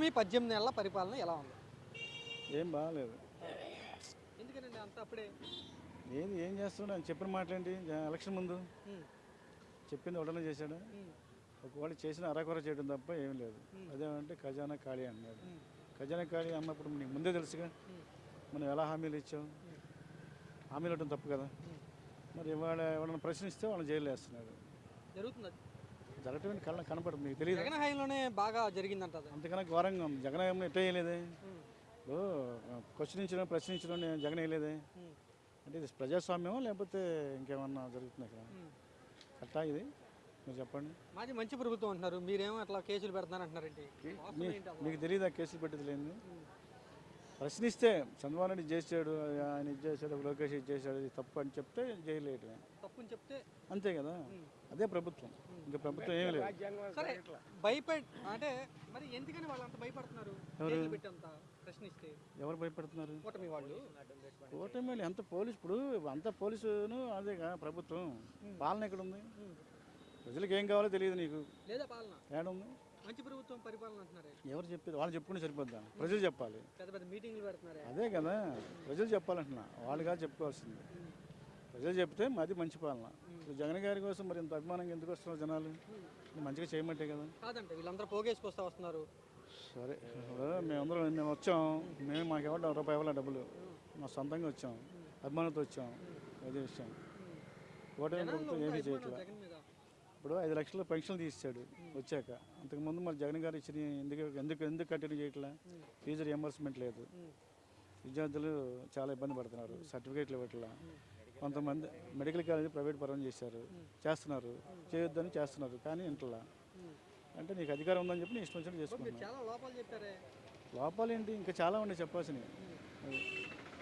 కూటమి 18 నెలల పరిపాలన ఎలా ఉంది? ఏం బాగాలేదు. ఎందుకనండి అంత అప్పుడే? ఏం చేస్తున్నాడు ఆయన చెప్పిన మాటలేంటి ఎలక్షన్ ముందు హ్మ్. చెప్పింది ఒకటనే చేశాడు. హ్మ్. ఒకవేళ చేసిన అరాకొర చేయడం తప్ప ఏం లేదు. అదేమంటే ఖజానా ఖాళీ అన్నాడు. హ్మ్. ఖజానా ఖాళీ అన్నప్పుడు నీకు ముందే తెలుసుగా హ్మ్. మనం ఎలా హామీలు ఇచ్చాం. హామీలు ఇవ్వడం తప్పు కదా. హ్మ్. మరి ఇవాళ ఎవరైనా ప్రశ్నిస్తే వాళ్ళని జైలు వేస్తున్నాడు. జరుగుతుంది అది. జరగటం కళ్ళ కనపడదు మీకు తెలియదు. జగన్ హయాంలోనే బాగా జరిగిందంట అది. అంతకన్నా ఘోరంగా ఉంది. జగన్ ఏమో ఎట్లా వేయలేదే. హ్మ్. ఇప్పుడు ప్రశ్నించడం జగన్ వేయలేదే. హ్మ్. అంటే ఇది ప్రజాస్వామ్యమో లేకపోతే ఇంకేమన్నా జరుగుతుంది ఇక్కడ హ్మ్. కట్టా ఇది మీరు చెప్పండి. మాది మంచి ప్రభుత్వం అంటున్నారు. మీరేమో అట్లా కేసులు పెడతానంటున్నారేంటి? వాస్తవం ఏంటి అసలు? మీకు తెలియదా కేసులు పెట్టేది లేదు. హ్మ్. ప్రశ్నిస్తే చంద్రబాబు నాయుడు ఇది చేసాడు, ఆయన ఇది చేశాడు, లోకేష్ ఇది చేశాడు, ఇది తప్పు అని చెప్తే జైలు వేయటమే తప్పుని చెప్తే అంతే కదా. అదే ప్రభుత్వం. ఇంకా ప్రభుత్వం ఏమీ లేదు. సరే అంటే మరి ఎందుకని వాళ్ళు అంత భయపడుతున్నారు? కేసులు పెట్టి అంత ప్రశ్నిస్తే ఎవరు భయపడుతున్నారు? కూటమి వాళ్ళు. ఓటమి ఎంత పోలీసు ఇప్పుడు అంత పోలీసును అదేగా ప్రభుత్వం. పాలన ఎక్కడ ఉంది? ప్రజలకు ఏం కావాలో తెలియదు నీకు. లేదా పాలన ఏడుంది? మంచి ప్రభుత్వం పరిపాలన అంటున్నారు. ఎవరు చెప్పేది? వాళ్ళు చెప్పుకుంటే సరిపోద్దా? ప్రజలు చెప్పాలి. పెద్ద పెద్ద మీటింగ్లు పెడుతున్నారు. అదే కదా ప్రజలు చెప్పాలంటున్నా, వాళ్ళు కాదు చెప్పుకోవాల్సింది. ప్రజలు చెప్తే మాది మంచి పాలన. ఇప్పుడు జగన్ గారి కోసం మరి ఇంత అభిమానంగా ఎందుకు వస్తున్నారు జనాలు? మంచిగా చేయమంటే కదా. కాదంటే వీళ్ళందరూ పోగేసుకొస్తా వస్తున్నారు. సరే మేము వచ్చాం, మాకు ఎవరు రూపాయి ఇవ్వాలి డబ్బులు, మా సొంతంగా వచ్చాం, అభిమానంతో వచ్చాం. అదే విషయం. ఓటమి ప్రభుత్వం ఏమీ చేయట్లేదు. జగన్ మీద ఇప్పుడు 5 లక్షల పెన్షన్లు తీసాడు వచ్చాక. అంతకుముందు మరి జగన్ గారు ఇచ్చిన ఎందుకు కంటిన్యూ చేయట్లే? ఫీజు రియంబర్స్మెంట్ లేదు. విద్యార్థులు చాలా ఇబ్బంది పడుతున్నారు, సర్టిఫికేట్లు ఇవ్వట్లా. కొంతమంది మెడికల్ కాలేజీ ప్రైవేట్ పరం చేస్తున్నారు, చేయొద్దని చేస్తున్నారు, కానీ ఇంట్లో అంటే నీకు అధికారం ఉందని చెప్పి నీ ఇష్టం వచ్చినట్టు చేసుకున్నాను. చాలా లోపాలు చెప్పారే. లోపాలు ఏంటి? ఇంకా చాలా ఉన్నాయి చెప్పాల్సినవి.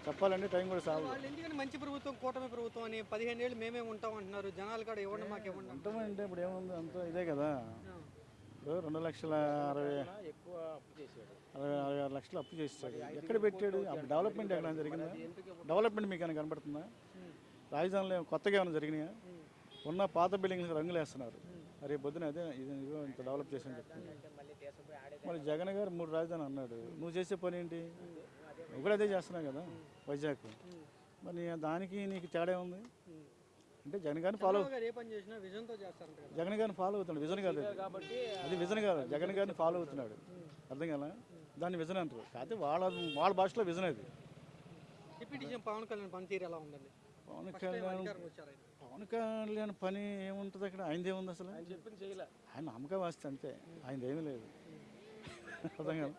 చెప్పాలంటే టైం కూడా చాలు. వాళ్ళు ఎందుకని మంచి ప్రభుత్వం, కూటమి ప్రభుత్వం అని 15 ఏళ్ళు మేమే ఉంటాం అంటున్నారు. జనాలు కూడా ఇవ్వండి మాకు ఇవ్వండి ఉంటామంటే ఇప్పుడు ఏముంది అంతా ఇదే కదా. ఇప్పుడు 2,66 లక్షలు అప్పు చేసాడు. ఎక్కడ పెట్టాడు? అప్పుడు డెవలప్మెంట్ ఎక్కడ జరిగిందా? డెవలప్మెంట్ మీకు ఏమైనా కనపడుతుందా? రాజధానిలో కొత్తగా ఏమైనా జరిగినాయా? ఉన్న పాత బిల్డింగ్స్ రంగులు వేస్తున్నారు. రేపు పొద్దున అదే ఇదిగో ఇంత డెవలప్ చేసాను చెప్తున్నా. మరి జగన్ గారు 3 రాజధాని అన్నాడు. నువ్వు చేసే పని ఏంటి? నువ్వు కూడా అదే చేస్తున్నావు కదా వైజాగ్. మరి దానికి నీకు తేడా ఉంది అంటే జగన్ గారిని ఫాలో అవుతున్నాడు. విజన్ కాదు అది విజన్ కాదు. జగన్ గారిని ఫాలో అవుతున్నాడు. అర్థం కదా? దాన్ని విజన్ అంటారు. కాకపోతే వాళ్ళ భాషలో విజన్ అది. పవన్ కళ్యాణ్ పనితీరు ఎలా ఉందండి? పవన్ కళ్యాణ్ పని ఏముంటుంది అక్కడ? ఆయనది ఏముంది అసలు? ఆయన నమ్మకం వస్తే అంతే, ఆయనది ఏమీ లేదు. అర్థం కదా?